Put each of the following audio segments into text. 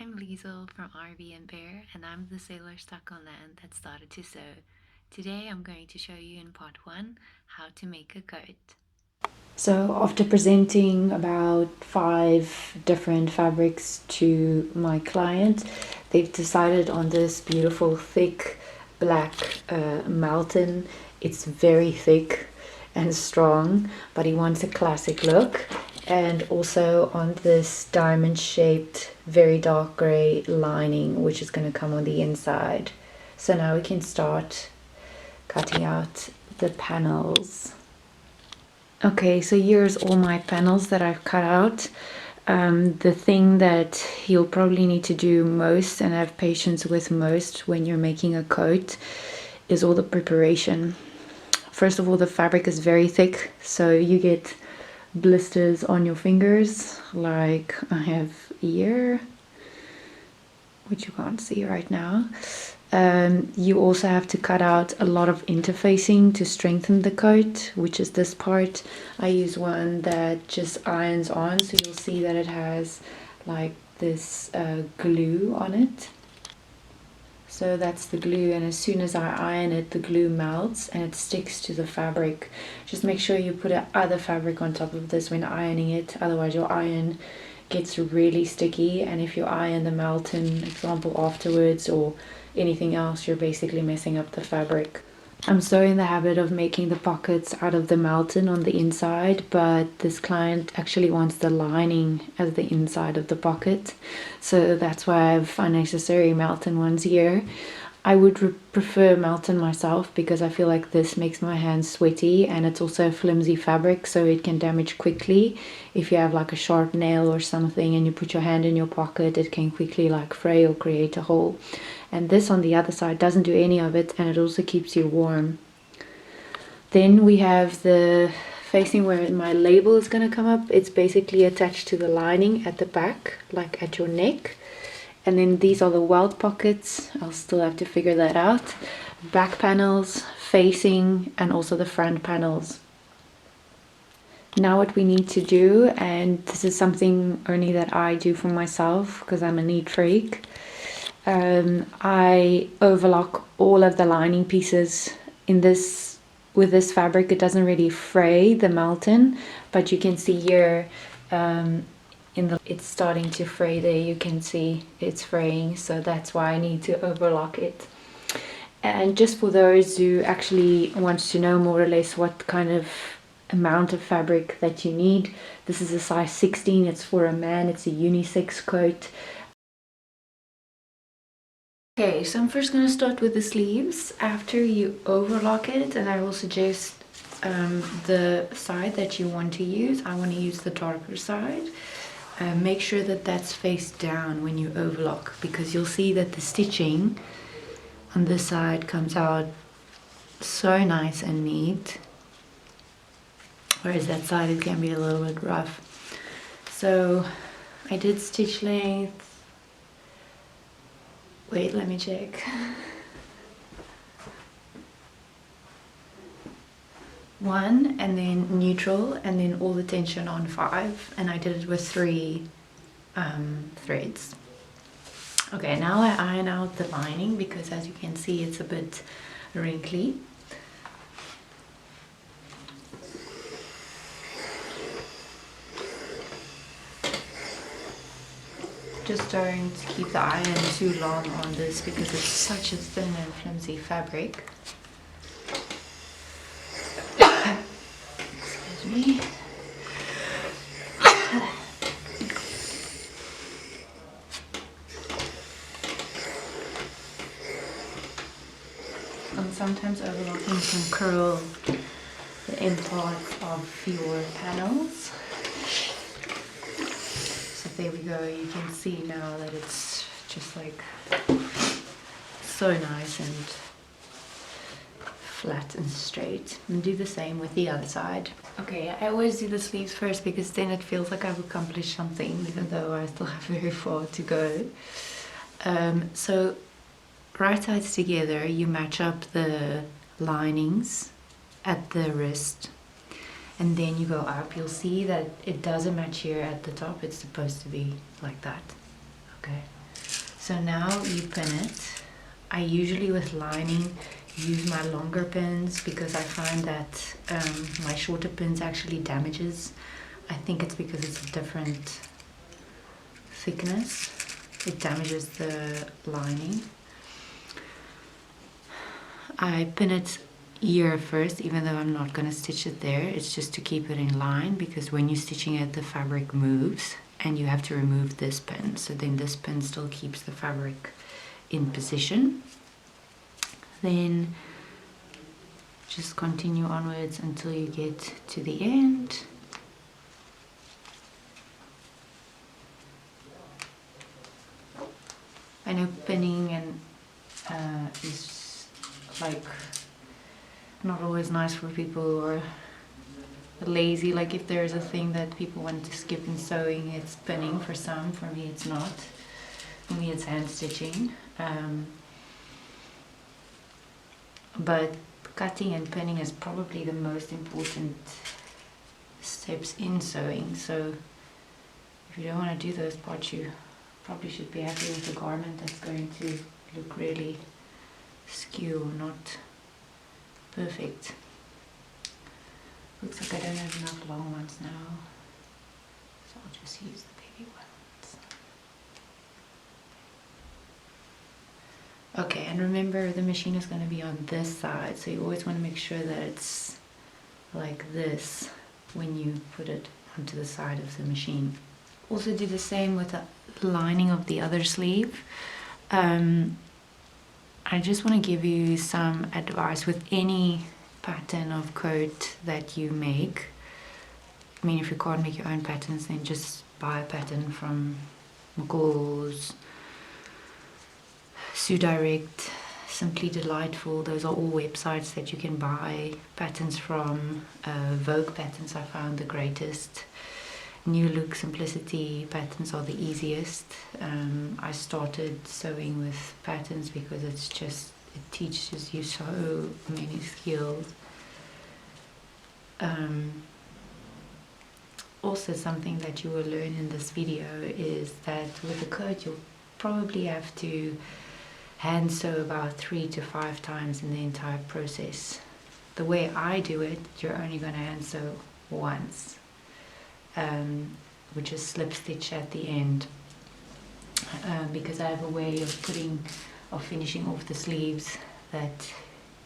I'm Liesel from RV and Bear, and I'm the sailor stuck on land that started to sew. Today I'm going to show you in part 1 how to make a coat. So after presenting about 5 different fabrics to my client, they've decided on this beautiful thick black Malton. It's very thick and strong, but he wants a classic look. And also on this diamond shaped very dark gray lining, which is going to come on the inside. So now we can start cutting out the panels. Okay, so here's all my panels that I've cut out. The thing that you'll probably need to do most and have patience with most when you're making a coat is all the preparation. First of all, the fabric is very thick, so you get blisters on your fingers like I have here, which you can't see right now. You also have to cut out a lot of interfacing to strengthen the coat, which is this part. I use one that just irons on, so you'll see that it has like this glue on it. So that's the glue, and as soon as I iron it, the glue melts and it sticks to the fabric. Just make sure you put other fabric on top of this when ironing it, otherwise your iron gets really sticky, and if you iron the Malton example afterwards or anything else, you're basically messing up the fabric. I'm so in the habit of making the pockets out of the Malton on the inside, but this client actually wants the lining as the inside of the pocket, so that's why I have unnecessary Malton ones here. I would prefer Malton myself because I feel like this makes my hands sweaty, and it's also a flimsy fabric, so it can damage quickly. If you have like a sharp nail or something and you put your hand in your pocket, it can quickly like fray or create a hole. And this on the other side doesn't do any of it, and it also keeps you warm. Then we have the facing where my label is going to come up. It's basically attached to the lining at the back, like at your neck. And then these are the welt pockets. I'll still have to figure that out. Back panels, facing, and also the front panels. Now what we need to do, and this is something only that I do for myself because I'm a neat freak, I overlock all of the lining pieces in this. With this fabric, it doesn't really fray the Malton, but you can see here it's starting to fray there. You can see it's fraying, so that's why I need to overlock it. And just for those who actually want to know more or less what kind of amount of fabric that you need, this is a size 16. It's for a man. It's a unisex coat. Okay, so I'm first going to start with the sleeves. After you overlock it, and I will suggest the side that you want to use. I want to use the darker side. Make sure that that's face down when you overlock, because you'll see that the stitching on this side comes out so nice and neat, whereas that side it can be a little bit rough. So I did stitch length. Wait, let me check. 1, and then neutral, and then all the tension on 5, and I did it with 3 threads. Okay, now I iron out the lining because, as you can see, it's a bit wrinkly. Just don't keep the iron too long on this because it's such a thin and flimsy fabric. Excuse me. And sometimes overlocking can curl the end part of your panels. So there we go, you can see now that it's just like so nice and flat and straight. And do the same with the other side. Okay, I always do the sleeves first because then it feels like I've accomplished something, even though I still have very far to go. So right sides together, you match up the linings at the wrist, and then you go up. You'll see that it doesn't match here at the top. It's supposed to be like that. Okay, so now you pin it. I usually with lining use my longer pins because I find that my shorter pins actually damages. I think it's because it's a different thickness. It damages the lining. I pin it here first, even though I'm not going to stitch it there. It's just to keep it in line, because when you're stitching it, the fabric moves and you have to remove this pin. So then this pin still keeps the fabric in position. Then just continue onwards until you get to the end. I know pinning and is like not always nice for people who are lazy. Like if there's a thing that people want to skip in sewing, it's pinning for some. For me, it's not. For me, it's hand stitching. But cutting and pinning is probably the most important steps in sewing. So if you don't want to do those parts, you probably should be happy with a garment that's going to look really skew or not perfect. Looks like I don't have enough long ones now, so I'll just use the baby ones. Okay, and remember the machine is going to be on this side, so you always want to make sure that it's like this when you put it onto the side of the machine. Also do the same with the lining of the other sleeve. I just want to give you some advice with any pattern of coat that you make. I mean, if you can't make your own patterns, then just buy a pattern from McCall's, Sew Direct, Simply Delightful. Those are all websites that you can buy patterns from. Vogue patterns I found the greatest. New Look, Simplicity patterns are the easiest. I started sewing with patterns because it teaches you so many skills. Also, something that you will learn in this video is that with a coat you'll probably have to hand sew about 3 to 5 times in the entire process. The way I do it, you're only going to hand sew once, which is slip stitch at the end, because I have a way of finishing off the sleeves that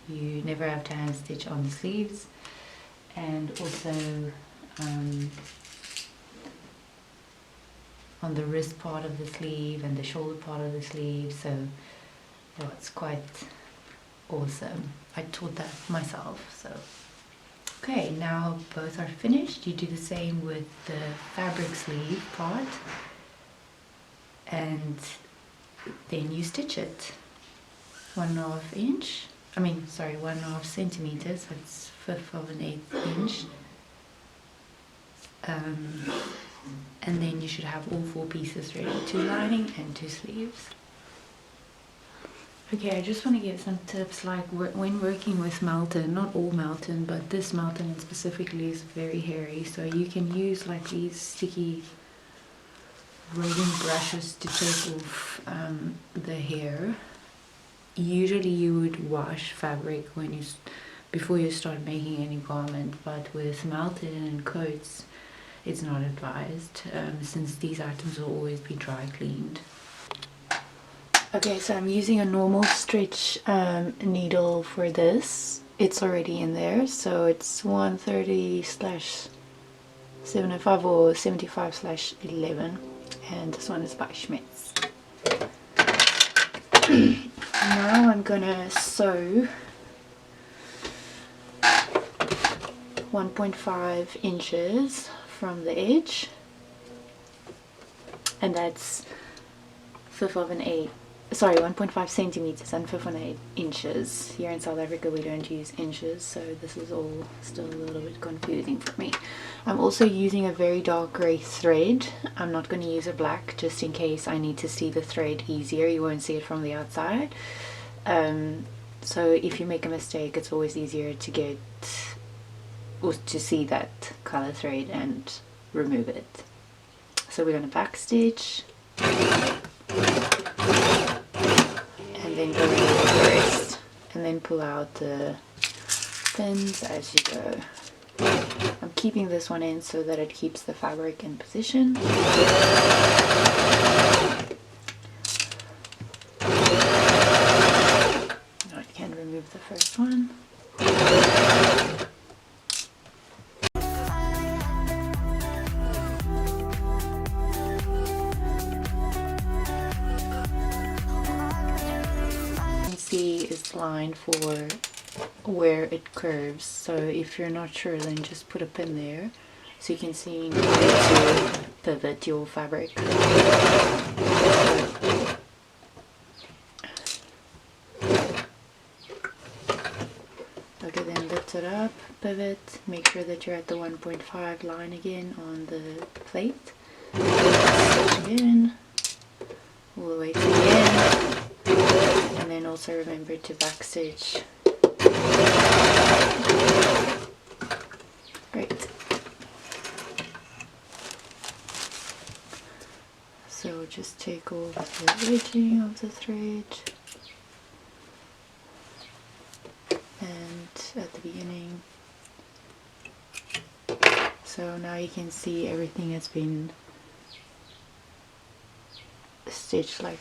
you never have to hand stitch on the sleeves, and also on the wrist part of the sleeve and the shoulder part of the sleeve. So yeah, it's quite awesome. I taught that myself. So okay, now both are finished. You do the same with the fabric sleeve part, and then you stitch it 1.5 inch. 1.5 centimeters. That's 1/5 of an 1/8 inch. And then you should have all 4 pieces ready, 2 lining and 2 sleeves. Okay, I just want to give some tips, like when working with Melton, not all Melton, but this Melton specifically is very hairy, so you can use like these sticky rolling brushes to take off the hair. Usually you would wash fabric before you start making any garment, but with Melton and coats it's not advised, since these items will always be dry cleaned. Okay, so I'm using a normal stretch needle for this. It's already in there, so it's 130/705 or 75/11, and this one is by Schmitz. Now I'm gonna sew 1.5 inches from the edge, and that's 1.5 centimeters and 1/5 of an 8 inches. Here in South Africa we don't use inches, so this is all still a little bit confusing for me. I'm also using a very dark grey thread. I'm not going to use a black, just in case I need to see the thread easier. You won't see it from the outside. So if you make a mistake, it's always easier to get or to see that color thread and remove it. So we're going to back stitch. and then pull out the pins as you go. I'm keeping this one in so that it keeps the fabric in position. Now I can remove the first one. C is lined for where it curves, so if you're not sure, then just put a pin there so you can see where to pivot your fabric. Okay, then lift it up, pivot, make sure that you're at the 1.5 line again on the plate. Stitch again, all the way to the end. And then also remember to backstitch. Great. So just take off the edging of the thread, and at the beginning. So now you can see everything has been stitched like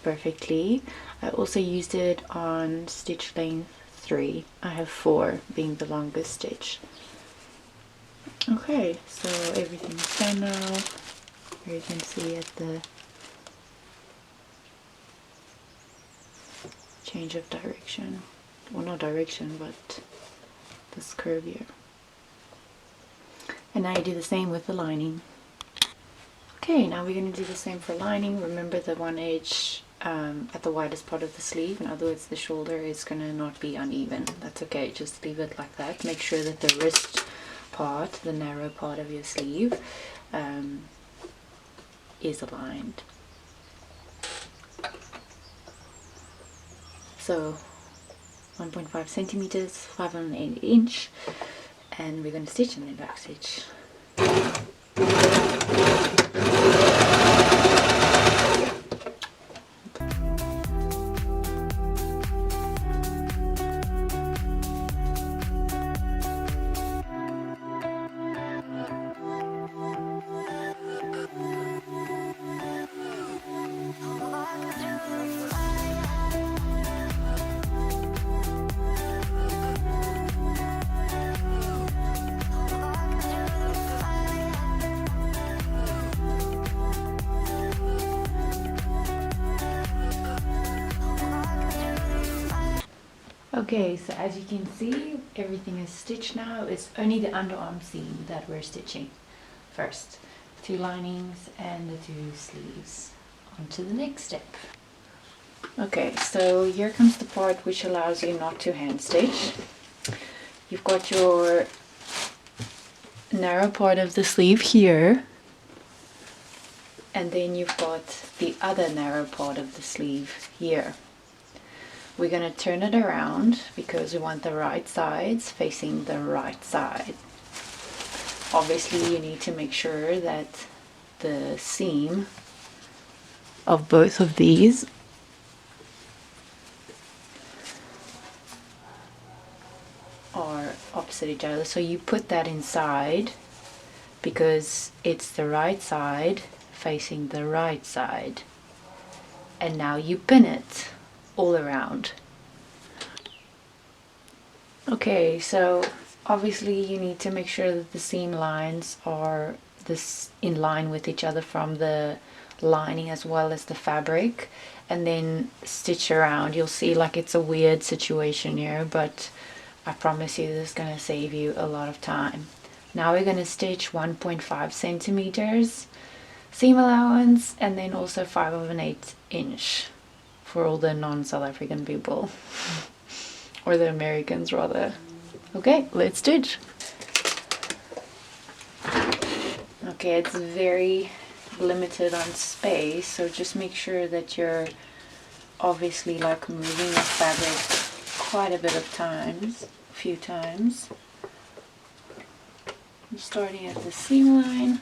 perfectly. I also used it on stitch length 3. I have 4 being the longest stitch. Okay, so everything's done now. Here you can see at the change of direction. Well, not direction, but this curve here. And now you do the same with the lining. Okay, now we're going to do the same for lining. Remember the one edge at the widest part of the sleeve, in other words the shoulder, is going to not be uneven. That's okay, just leave it like that. Make sure that the wrist part, the narrow part of your sleeve, is aligned. So 1.5 centimeters, 5/8 inch, and we're going to stitch and then back stitch. Okay, so as you can see, everything is stitched now. It's only the underarm seam that we're stitching first. 2 linings and the 2 sleeves. On to the next step. Okay, so here comes the part which allows you not to hand stitch. You've got your narrow part of the sleeve here, and then you've got the other narrow part of the sleeve here. We're going to turn it around because we want the right sides facing the right side. Obviously you need to make sure that the seam of both of these are opposite each other. So you put that inside because it's the right side facing the right side. And now you pin it all around. Okay, so obviously you need to make sure that the seam lines are in line with each other from the lining as well as the fabric, and then stitch around. You'll see like it's a weird situation here, but I promise you this is going to save you a lot of time. Now we're going to stitch 1.5 centimeters seam allowance, and then also 5/8 inch for all the non-South African people, or the Americans rather. Okay, let's stitch. Okay, it's very limited on space, so just make sure that you're obviously like moving the fabric quite a bit of times, a few times. I'm starting at the seam line,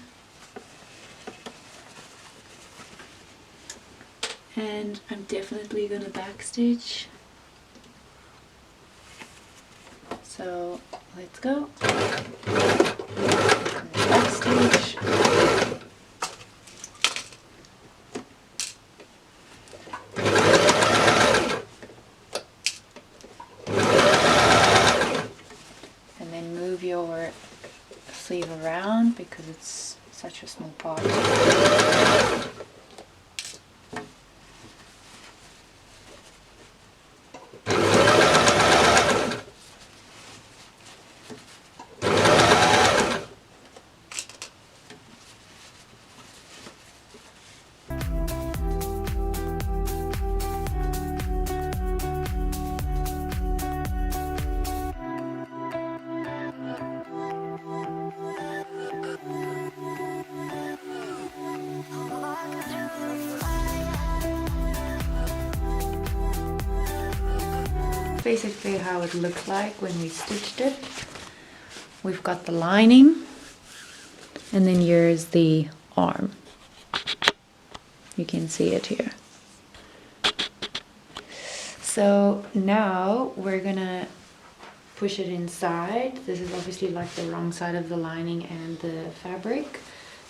and I'm definitely going to backstitch. So let's go. Backstage. And then move your sleeve around because it's such a small part. Basically how it looked like when we stitched it. We've got the lining, and then here's the arm. You can see it here. So now we're gonna push it inside. This is obviously like the wrong side of the lining and the fabric.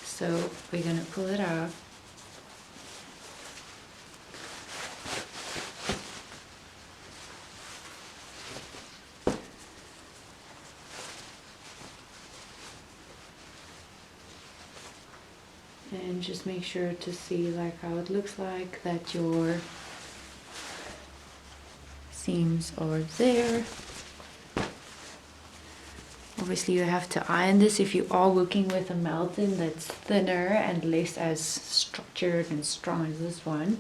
So we're gonna pull it out. And just make sure to see like how it looks like, that your seams are there. Obviously you have to iron this if you are working with a melton that's thinner and less as structured and strong as this one.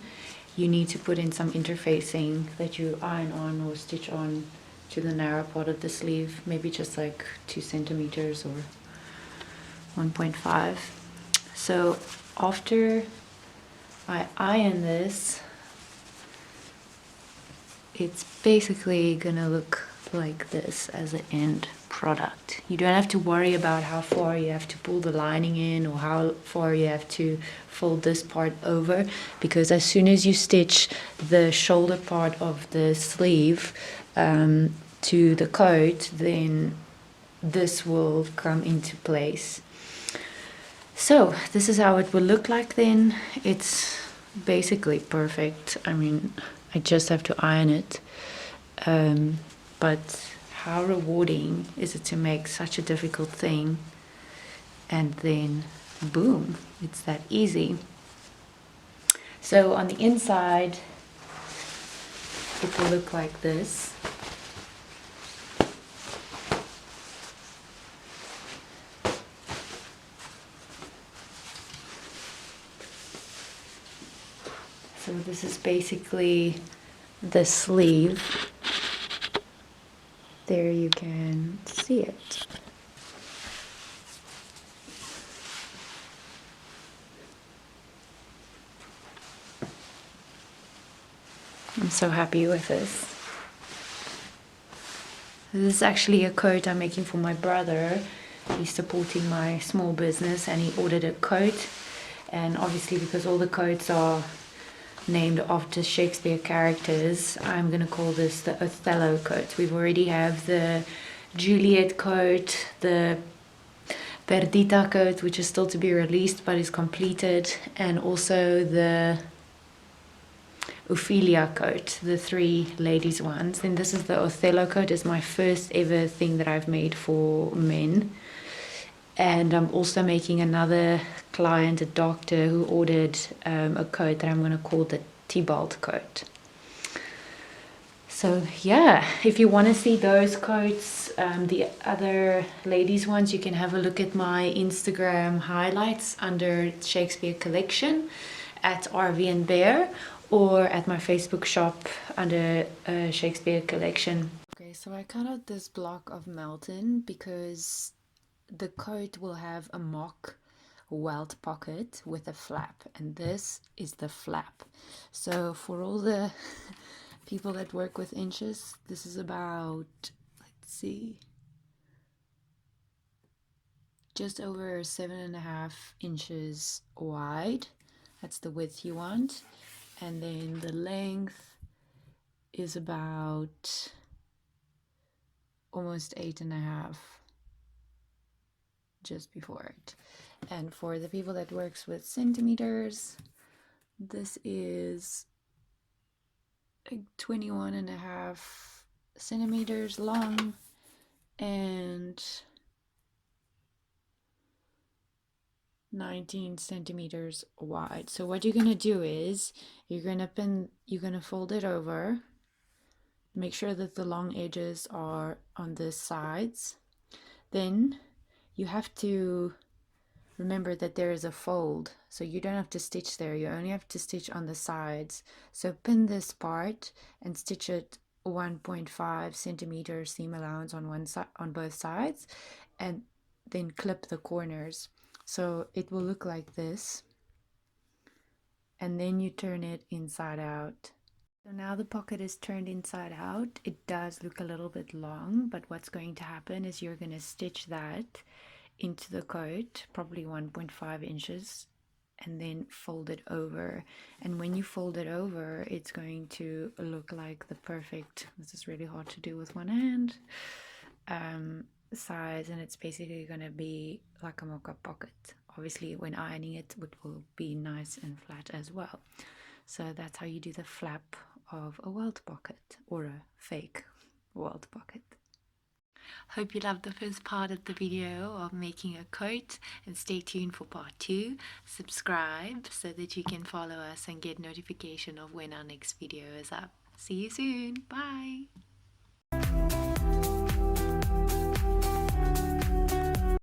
You need to put in some interfacing that you iron on or stitch on to the narrow part of the sleeve, maybe just like 2 centimeters or 1.5. So after I iron this, it's basically gonna look like this as an end product. You don't have to worry about how far you have to pull the lining in or how far you have to fold this part over, because as soon as you stitch the shoulder part of the sleeve to the coat, then this will come into place. So this is how it will look like then. It's basically perfect. I mean, I just have to iron it. But how rewarding is it to make such a difficult thing and then boom, it's that easy. So on the inside, it will look like this. So this is basically the sleeve. There you can see it. I'm so happy with this. This is actually a coat I'm making for my brother. He's supporting my small business and he ordered a coat. And obviously because all the coats are named after Shakespeare characters, I'm going to call this the Othello coat. We already have the Juliet coat, the Perdita coat, which is still to be released but is completed, and also the Ophelia coat, the 3 ladies ones. Then this is the Othello coat. It's my first ever thing that I've made for men. And I'm also making another client, a doctor, who ordered a coat that I'm going to call the Tybalt coat. So yeah, if you want to see those coats, the other ladies ones, you can have a look at my Instagram highlights under Shakespeare Collection at RV and Bear, or at my Facebook shop under Shakespeare Collection. Okay, so I cut out this block of Melton because the coat will have a mock welt pocket with a flap, and this is the flap. So for all the people that work with inches, this is about, let's see, just over 7.5 inches wide. That's the width you want. And then the length is about almost 8.5 just before it. And for the people that works with centimeters, this is 21.5 centimeters long and 19 centimeters wide. So what you're gonna do is you're gonna fold it over. Make sure that the long edges are on the sides. Then you have to remember that there is a fold, so you don't have to stitch there, you only have to stitch on the sides. So pin this part and stitch it 1.5 centimeter seam allowance on one side, on both sides, and then clip the corners. So it will look like this, and then you turn it inside out. So now the pocket is turned inside out. It does look a little bit long, but what's going to happen is you're going to stitch that into the coat, probably 1.5 inches, and then fold it over. And when you fold it over, it's going to look like the perfect, this is really hard to do with one hand, size, and it's basically going to be like a mock-up pocket. Obviously when ironing it will be nice and flat as well. So that's how you do the flap of a welt pocket, or a fake welt pocket. Hope you loved the first part of the video of making a coat, and stay tuned for part 2. Subscribe so that you can follow us and get notification of when our next video is up. See you soon. Bye.